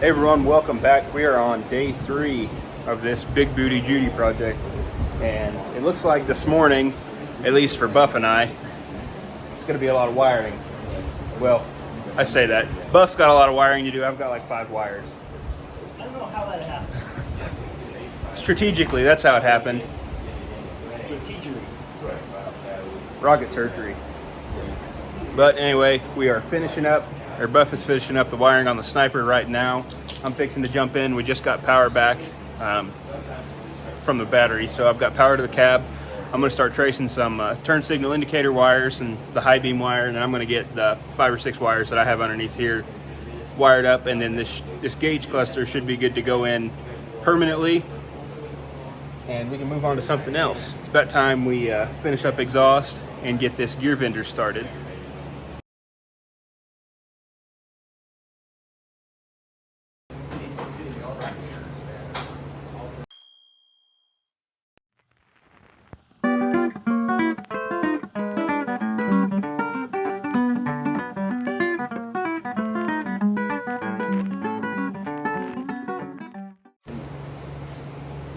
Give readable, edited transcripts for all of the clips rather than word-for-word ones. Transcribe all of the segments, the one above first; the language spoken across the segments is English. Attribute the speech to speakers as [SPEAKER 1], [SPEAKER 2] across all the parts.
[SPEAKER 1] Hey everyone, welcome back. We are on day 3 of this Big Booty Judy project, and it looks like this morning, at least for Buff and I, it's going to be a lot of wiring. Well, I say that. Buff's got a lot of wiring to do. I've got like 5 wires.
[SPEAKER 2] I don't know how that happened.
[SPEAKER 1] Strategically, that's how it happened.
[SPEAKER 2] Strategery.
[SPEAKER 1] Rocket surgery. But anyway, we are finishing up, or Buff is finishing up the wiring on the Sniper right now. I'm fixing to jump in. We just got power back from the battery, so I've got power to the cab. I'm going to start tracing some turn signal indicator wires and the high beam wire, and then I'm going to get the 5 or 6 wires that I have underneath here wired up, and then this gauge cluster should be good to go in permanently, and we can move on to something else. It's about time we finish up exhaust and get this gear vendor started.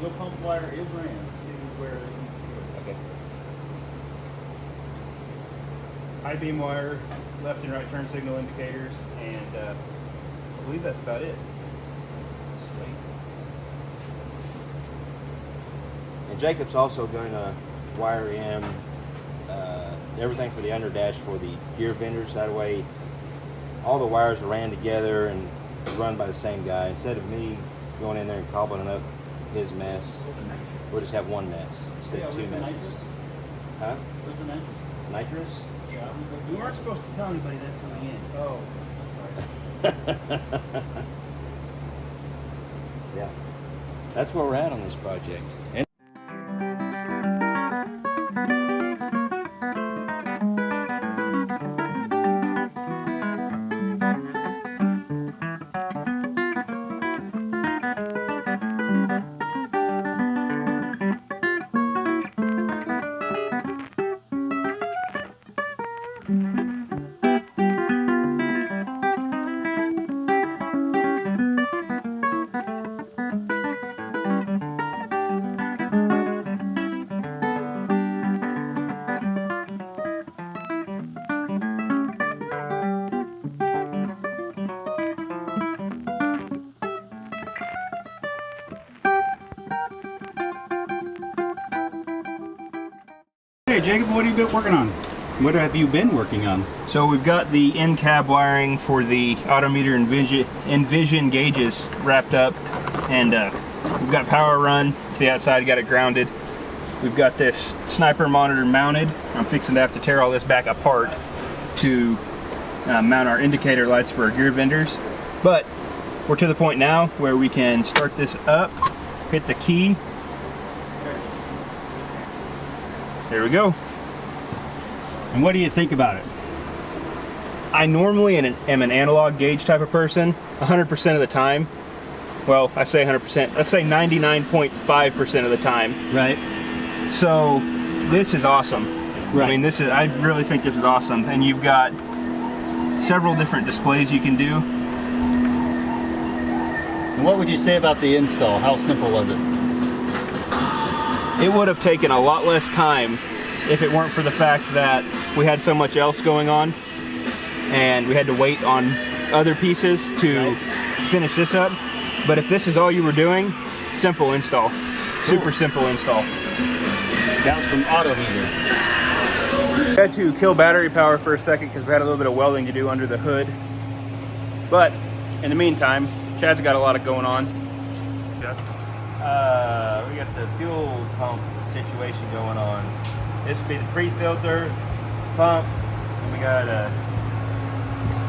[SPEAKER 2] Your pump wire is ran to where it needs to go.
[SPEAKER 1] Okay. High beam wire, left and right turn signal indicators, and I believe that's about it.
[SPEAKER 3] And Jacob's also going to wire in everything for the underdash for the gear vendors. That way all the wires are ran together and run by the same guy. Instead of me going in there and cobbling up his mess, we'll just have one mess instead of 2 messes. Huh?
[SPEAKER 2] Where's the nitrous?
[SPEAKER 3] Nitrous?
[SPEAKER 2] Yeah. We weren't supposed to tell anybody that till the end. Oh.
[SPEAKER 3] Yeah. That's where we're at on this project. And
[SPEAKER 2] Hey Jacob, what have you been working on? What have you been working on?
[SPEAKER 1] So we've got the in-cab wiring for the Autometer Envision gauges wrapped up, and we've got power run to the outside, got it grounded. We've got this Sniper monitor mounted. I'm fixing to have to tear all this back apart to mount our indicator lights for our gear vendors. But we're to the point now where we can start this up, hit the key. There we go.
[SPEAKER 2] And what do you think about it?
[SPEAKER 1] I normally am an analog gauge type of person, 100% of the time. Well, I say 100%, let's say 99.5% of the time.
[SPEAKER 2] Right.
[SPEAKER 1] So this is awesome.
[SPEAKER 2] Right.
[SPEAKER 1] I mean, I really think this is awesome. And you've got several different displays you can do.
[SPEAKER 2] And what would you say about the install? How simple was it?
[SPEAKER 1] It would have taken a lot less time if it weren't for the fact that we had so much else going on and we had to wait on other pieces to finish this up. But if this is all you were doing, simple install. Super simple install.
[SPEAKER 2] That was from Autometer.
[SPEAKER 1] We had to kill battery power for a second because we had a little bit of welding to do under the hood. But in the meantime, Chad's got a lot of going on.
[SPEAKER 3] we got the fuel pump situation going on. This would be the pre-filter pump, and we got a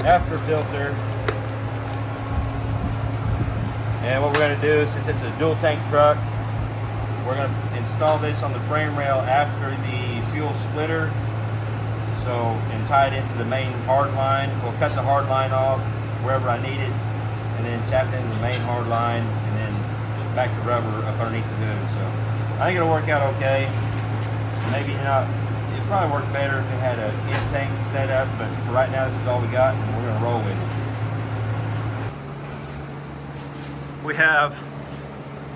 [SPEAKER 3] after filter. And what we're going to do, since it's a dual tank truck, we're going to install this on the frame rail after the fuel splitter. So, and tie it into the main hard line. We'll cut the hard line off wherever I need it, and then tap into the main hard line, and then back to rubber up underneath the hood. So I think it'll work out okay. Maybe not. It'd probably work better if it had an in-tank set up, but for right now this is all we got, and we're going to roll with it.
[SPEAKER 1] we have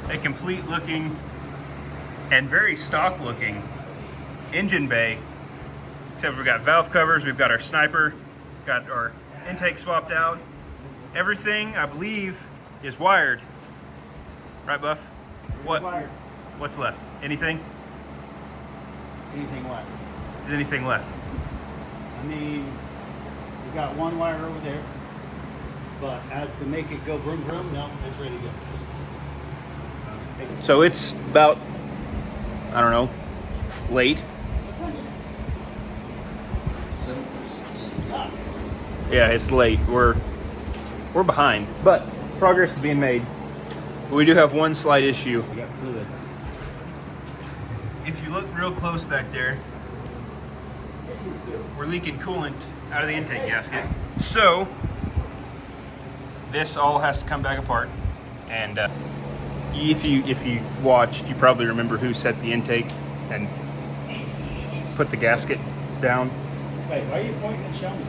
[SPEAKER 1] a complete looking and very stock looking engine bay. Except we've got valve covers, we've got our sniper, got our intake swapped out. Everything, I believe, is wired. Right, Buff? What?
[SPEAKER 2] Wired.
[SPEAKER 1] What's left? Anything?
[SPEAKER 2] Anything left?
[SPEAKER 1] Is anything left?
[SPEAKER 2] I mean, we got one wire over there, but as to make it go vroom vroom, no, it's ready to go.
[SPEAKER 1] So it's about, I don't know, late. Yeah, it's late. We're behind, but progress is being made. We do have one slight issue.
[SPEAKER 2] We got fluids.
[SPEAKER 1] If you look real close back there, we're leaking coolant out of the intake gasket. So this all has to come back apart. And if you watched, you probably remember who set the intake and put the gasket down.
[SPEAKER 2] Wait, why are you pointing and showing me?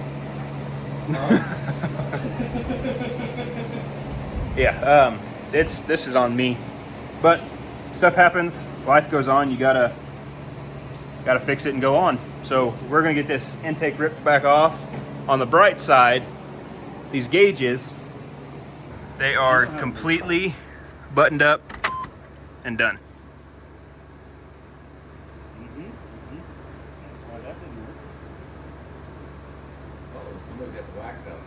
[SPEAKER 1] Yeah, this is on me, but stuff happens. Life goes on. You gotta fix it and go on. So we're gonna get this intake ripped back off. On the bright side, these gauges, they are completely buttoned up and done.
[SPEAKER 2] That's why that didn't work.
[SPEAKER 4] Oh, somebody got the wax out.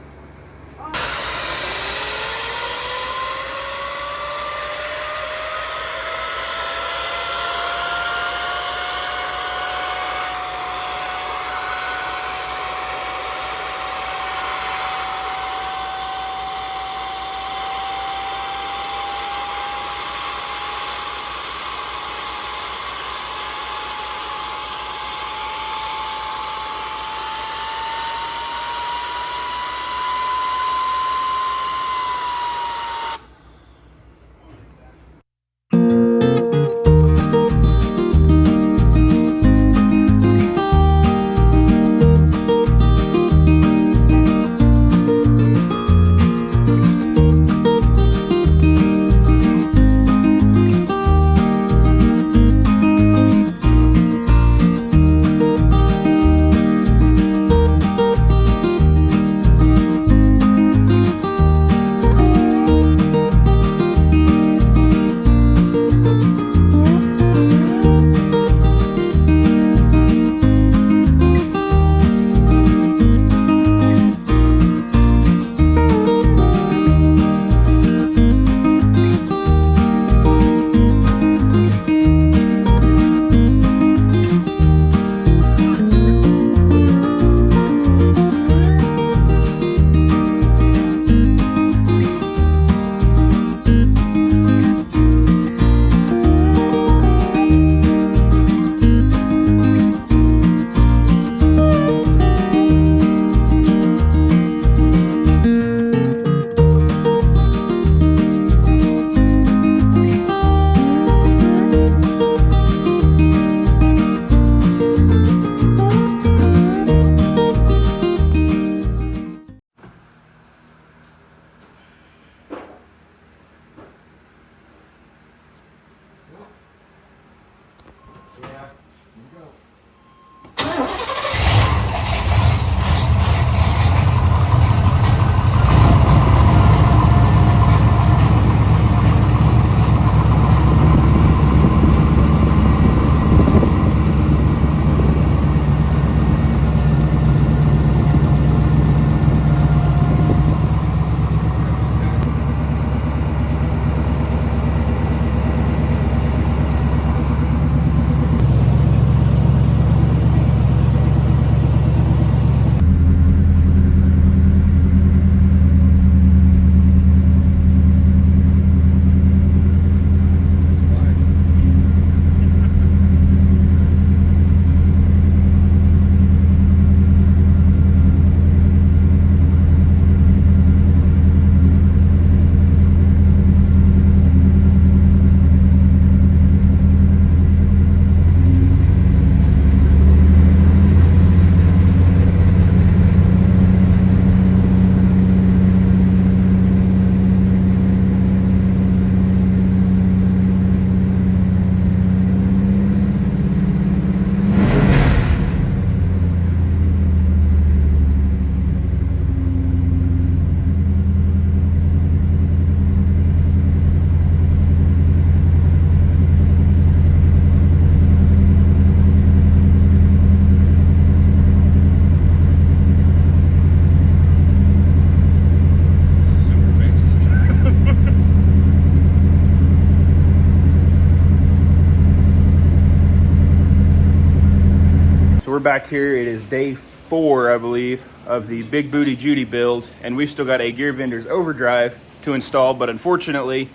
[SPEAKER 1] we're back here. It is day 4, I believe, of the Big Booty Judy build, and we've still got a Gear Vendors overdrive to install, but unfortunately,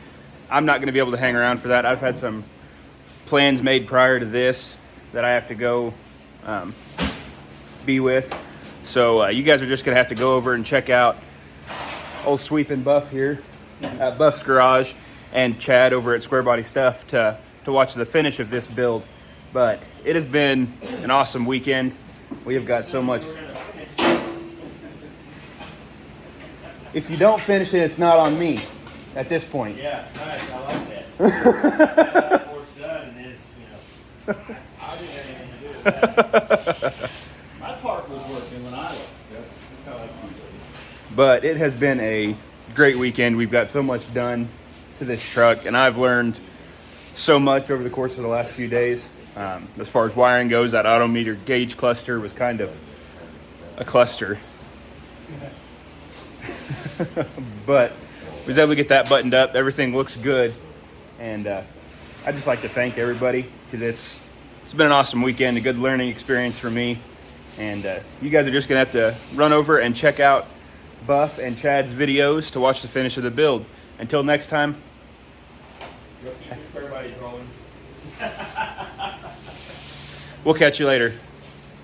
[SPEAKER 1] I'm not gonna be able to hang around for that. I've had some plans made prior to this that I have to go be with. So you guys are just gonna have to go over and check out old Sweepin' Buff here at Buff's Garage and Chad over at Square Body Stuff to watch the finish of this build. But it has been an awesome weekend. We have got so much. If you don't finish it, it's not on me at this point.
[SPEAKER 3] Yeah, nice. I like that. Before it's done, and then, you know, I didn't have anything to do with that.
[SPEAKER 2] My part was working when I left. That's how that's going to be.
[SPEAKER 1] But it has been a great weekend. We've got so much done to this truck, and I've learned so much over the course of the last few days. As far as wiring goes, that odometer gauge cluster was kind of a cluster. But we was able to get that buttoned up. Everything looks good. And I'd just like to thank everybody because it's been an awesome weekend, a good learning experience for me. And you guys are just going to have to run over and check out Buff and Chad's videos to watch the finish of the build. Until next time.
[SPEAKER 3] You'll keep everybody rolling.
[SPEAKER 1] We'll catch you later.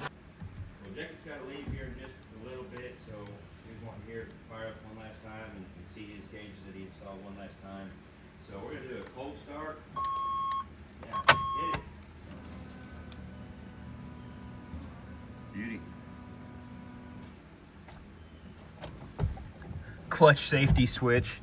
[SPEAKER 3] Well, Jacob's got to leave here in just a little bit, so he's wanting here to fire up one last time and see his gauges that he installed one last time. So we're going to do a cold start. Yeah, hit it.
[SPEAKER 1] Beauty. Clutch safety switch.